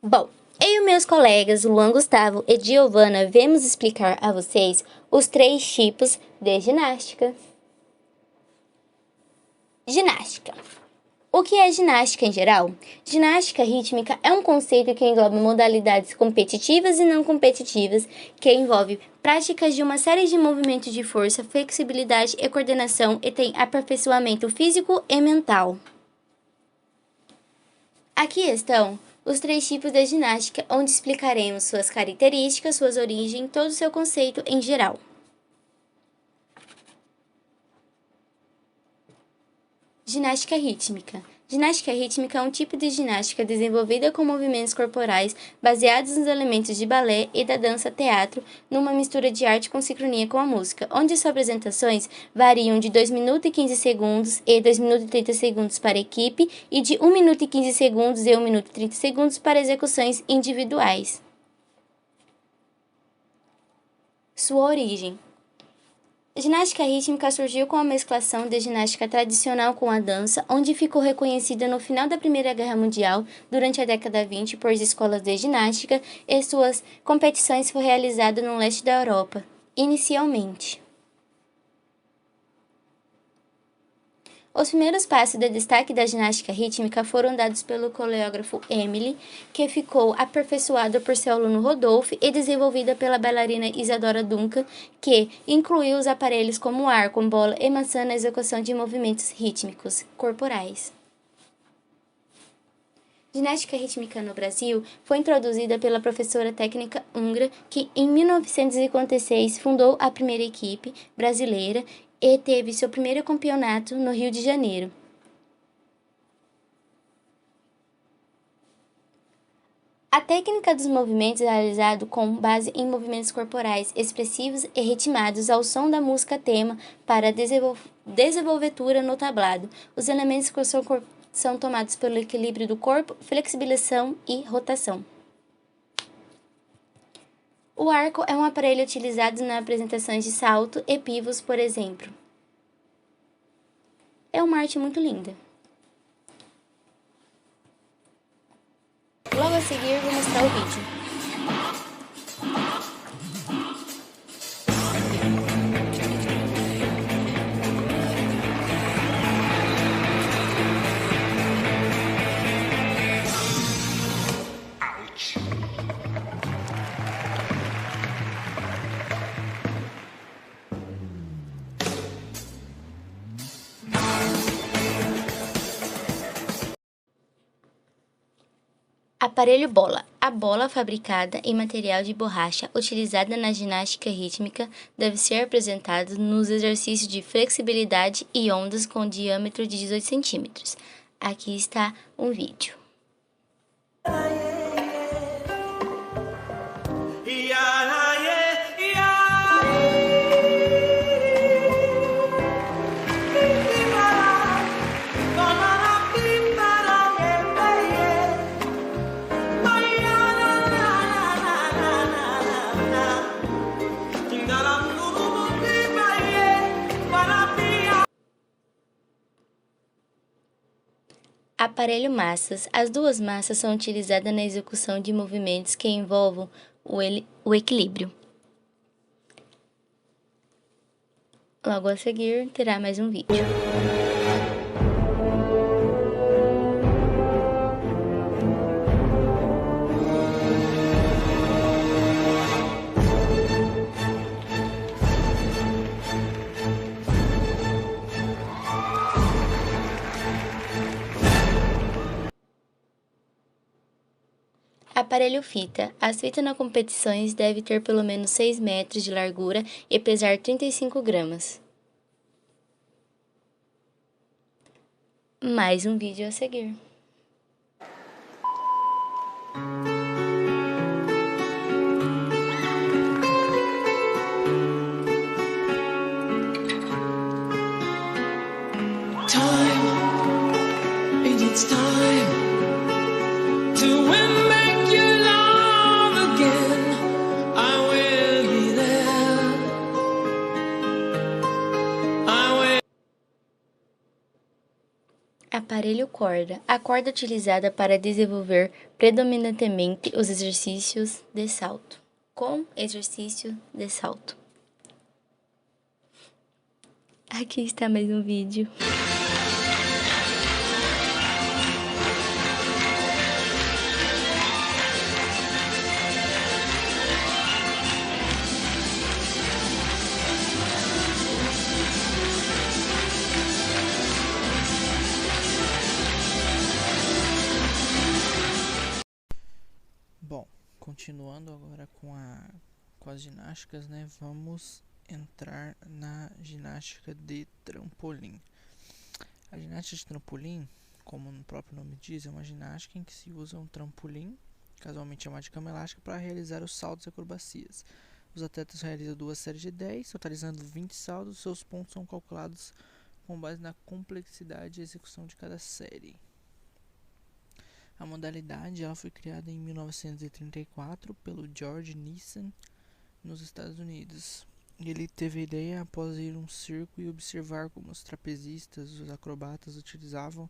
Bom, eu e meus colegas Luan Gustavo e Giovana vamos explicar a vocês os 3 tipos de ginástica. Ginástica. O que é ginástica em geral? Ginástica rítmica é um conceito que engloba modalidades competitivas e não competitivas, que envolve práticas de uma série de movimentos de força, flexibilidade e coordenação e tem aperfeiçoamento físico e mental. Aqui estão os 3 tipos de ginástica, onde explicaremos suas características, suas origens, todo o seu conceito em geral. Ginástica rítmica. Ginástica rítmica é um tipo de ginástica desenvolvida com movimentos corporais baseados nos elementos de balé e da dança-teatro, numa mistura de arte com sincronia com a música, onde suas apresentações variam de 2 minutos e 15 segundos e 2 minutos e 30 segundos para equipe e de 1 minuto e 15 segundos e 1 minuto e 30 segundos para execuções individuais. Sua origem. A ginástica rítmica surgiu com a mesclação de ginástica tradicional com a dança, onde ficou reconhecida no final da Primeira Guerra Mundial, durante a década 20, por escolas de ginástica, e suas competições foram realizadas no leste da Europa, inicialmente. Os primeiros passos de destaque da ginástica rítmica foram dados pelo coreógrafo Emily, que ficou aperfeiçoado por seu aluno Rodolfo e desenvolvida pela bailarina Isadora Duncan, que incluiu os aparelhos como arco, bola e maçã na execução de movimentos rítmicos corporais. Ginástica rítmica no Brasil foi introduzida pela professora técnica húngara que, em 1956, fundou a primeira equipe brasileira e teve seu primeiro campeonato no Rio de Janeiro. A técnica dos movimentos é realizada com base em movimentos corporais expressivos e ritmados ao som da música tema para desenvoltura no tablado. Os elementos são tomados pelo equilíbrio do corpo, flexibilização e rotação. O arco é um aparelho utilizado nas apresentações de salto e pivôs, por exemplo. É uma arte muito linda. Logo a seguir, vou mostrar o vídeo. Aparelho bola. A bola fabricada em material de borracha utilizada na ginástica rítmica deve ser apresentada nos exercícios de flexibilidade e ondas com diâmetro de 18 centímetros. Aqui está um vídeo. Aparelho massas. As duas massas são utilizadas na execução de movimentos que envolvam o equilíbrio. Logo a seguir, terá mais um vídeo. Aparelho fita. As fitas nas competições devem ter pelo menos 6 metros de largura e pesar 35 gramas. Mais um vídeo a seguir. It's time to make you love again. I will be there. I will. Aparelho corda. A corda utilizada para desenvolver predominantemente os exercícios de salto. Com exercício de salto. Aqui está mais um vídeo. Bom, continuando agora com as ginásticas, né? Vamos entrar na ginástica de trampolim. A ginástica de trampolim, como o próprio nome diz, é uma ginástica em que se usa um trampolim, casualmente chamado de cama elástica, para realizar os saltos e acrobacias. Os atletas realizam 2 séries de 10, totalizando 20 saltos. Seus pontos são calculados com base na complexidade e execução de cada série. A modalidade ela foi criada em 1934 pelo George Nissen nos Estados Unidos. Ele teve a ideia após ir a um circo e observar como os trapezistas e os acrobatas utilizavam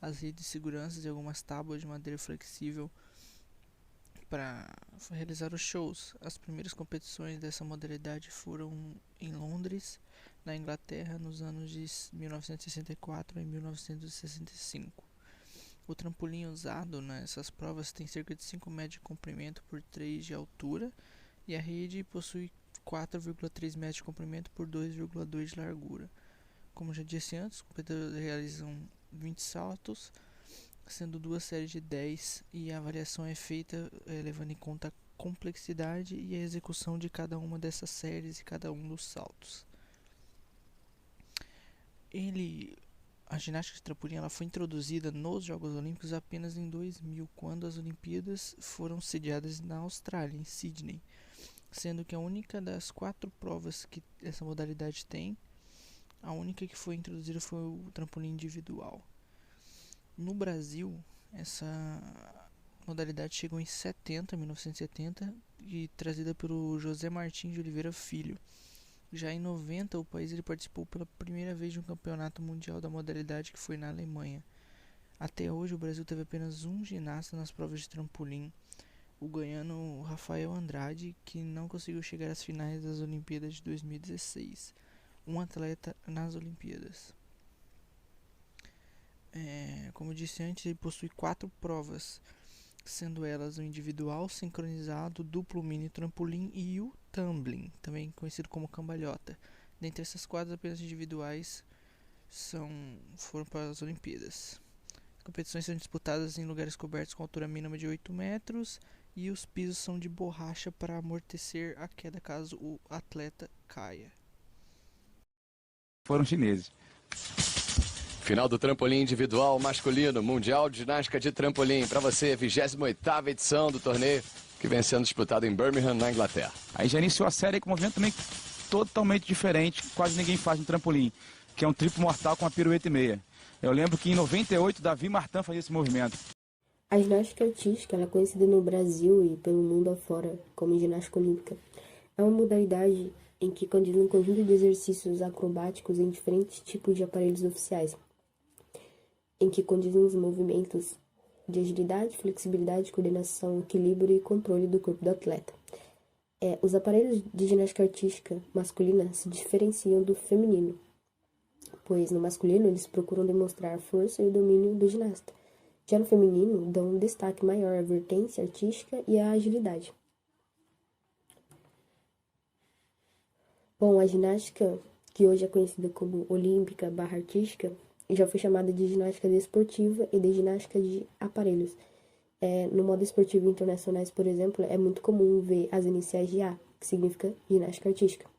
as redes de segurança e algumas tábuas de madeira flexível para realizar os shows. As primeiras competições dessa modalidade foram em Londres, na Inglaterra, nos anos de 1964 e 1965. O trampolim usado nessas provas tem cerca de 5 metros de comprimento por 3 de altura e a rede possui 4,3 metros de comprimento por 2,2 de largura. Como já disse antes, os competidores realizam 20 saltos, sendo 2 séries de 10, e a avaliação é feita levando em conta a complexidade e a execução de cada uma dessas séries e cada um dos saltos. A ginástica de trampolim ela foi introduzida nos Jogos Olímpicos apenas em 2000, quando as Olimpíadas foram sediadas na Austrália, em Sydney, sendo que a única das 4 provas que essa modalidade tem, a única que foi introduzida foi o trampolim individual. No Brasil, essa modalidade chegou em 1970, e trazida pelo José Martins de Oliveira Filho. Já em 90, o país ele participou pela primeira vez de um campeonato mundial da modalidade, que foi na Alemanha. Até hoje, o Brasil teve apenas um ginasta nas provas de trampolim, o goiano Rafael Andrade, que não conseguiu chegar às finais das Olimpíadas de 2016. Um atleta nas Olimpíadas. Como eu disse antes, ele possui 4 provas, sendo elas o individual, sincronizado, duplo mini trampolim e o tumbling, também conhecido como cambalhota. Dentre essas 4, apenas individuais foram para as Olimpíadas. As competições são disputadas em lugares cobertos com altura mínima de 8 metros e os pisos são de borracha para amortecer a queda caso o atleta caia. Foram chineses. Final do trampolim individual masculino, Mundial de Ginástica de Trampolim. Para você, 28ª edição do torneio, que vem sendo disputado em Birmingham, na Inglaterra. Aí já iniciou a série com um movimento também totalmente diferente, quase ninguém faz no trampolim, que é um triplo mortal com uma pirueta e meia. Eu lembro que em 98, Davi Martin fazia esse movimento. A ginástica artística ela é conhecida no Brasil e pelo mundo afora como ginástica olímpica. É uma modalidade em que condiz um conjunto de exercícios acrobáticos em diferentes tipos de aparelhos oficiais, em que condizem os movimentos de agilidade, flexibilidade, coordenação, equilíbrio e controle do corpo do atleta. Os aparelhos de ginástica artística masculina se diferenciam do feminino, pois no masculino eles procuram demonstrar a força e o domínio do ginasta. Já no feminino, dão um destaque maior à vertência artística e à agilidade. Bom, a ginástica, que hoje é conhecida como olímpica/artística, já foi chamada de ginástica desportiva e de ginástica de aparelhos. No modo esportivo internacionais, por exemplo, é muito comum ver as iniciais de A, que significa ginástica artística.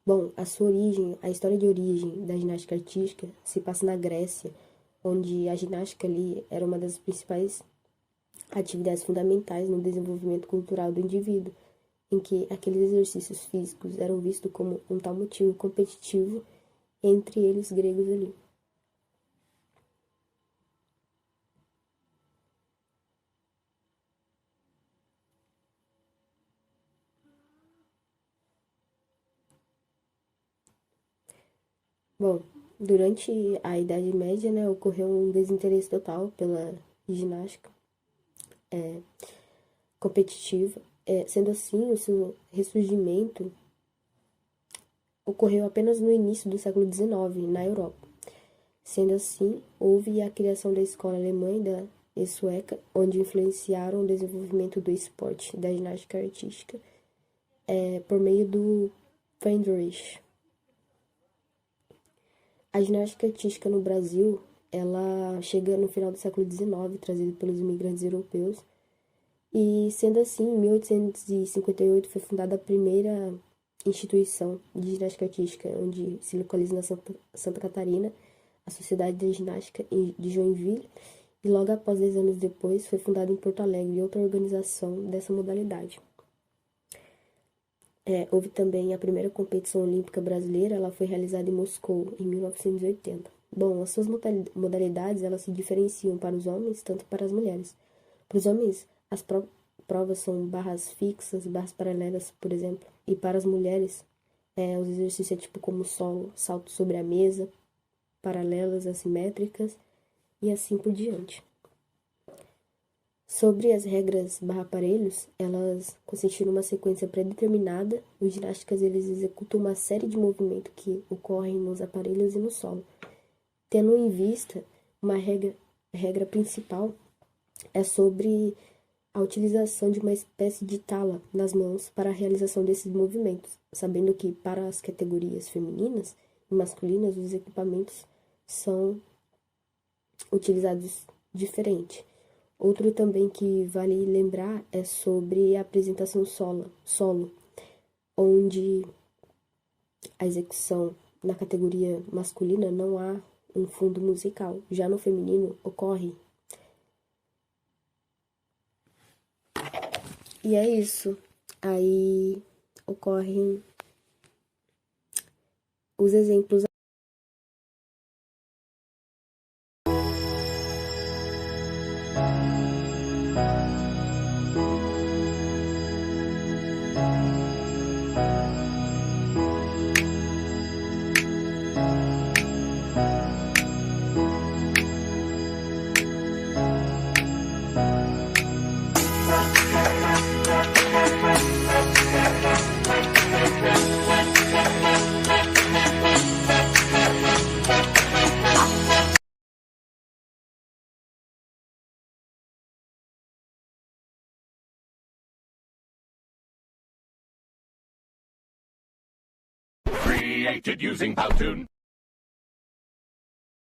Bom, a história de origem da ginástica artística se passa na Grécia, onde a ginástica ali era uma das principais atividades fundamentais no desenvolvimento cultural do indivíduo, em que aqueles exercícios físicos eram vistos como um tal motivo competitivo entre eles gregos ali. Bom, durante a Idade Média, né, ocorreu um desinteresse total pela ginástica competitiva. Sendo assim, o seu ressurgimento ocorreu apenas no início do século XIX, na Europa. Sendo assim, houve a criação da escola alemã e sueca, onde influenciaram o desenvolvimento do esporte, da ginástica artística, por meio do Friedrich. A ginástica artística no Brasil, ela chega no final do século XIX, trazida pelos imigrantes europeus, e sendo assim, em 1858 foi fundada a primeira instituição de ginástica artística, onde se localiza na Santa Catarina, a Sociedade de Ginástica de Joinville, e logo após 10 anos depois foi fundada em Porto Alegre outra organização dessa modalidade. Houve também a primeira competição olímpica brasileira, ela foi realizada em Moscou, em 1980. Bom, as suas modalidades, elas se diferenciam para os homens, tanto para as mulheres. Para os homens, as provas são barras fixas, barras paralelas, por exemplo. E para as mulheres, os exercícios é tipo como solo, salto sobre a mesa, paralelas, assimétricas e assim por diante. Sobre as regras barra-aparelhos, elas consistem numa sequência pré-determinada. Os ginásticas, eles executam uma série de movimentos que ocorrem nos aparelhos e no solo. Tendo em vista, uma regra principal é sobre a utilização de uma espécie de tala nas mãos para a realização desses movimentos, sabendo que para as categorias femininas e masculinas os equipamentos são utilizados diferente. Outro também que vale lembrar é sobre a apresentação solo, onde a execução na categoria masculina não há um fundo musical, já no feminino ocorre. E é isso. Aí ocorrem os exemplos. Created using Powtoon.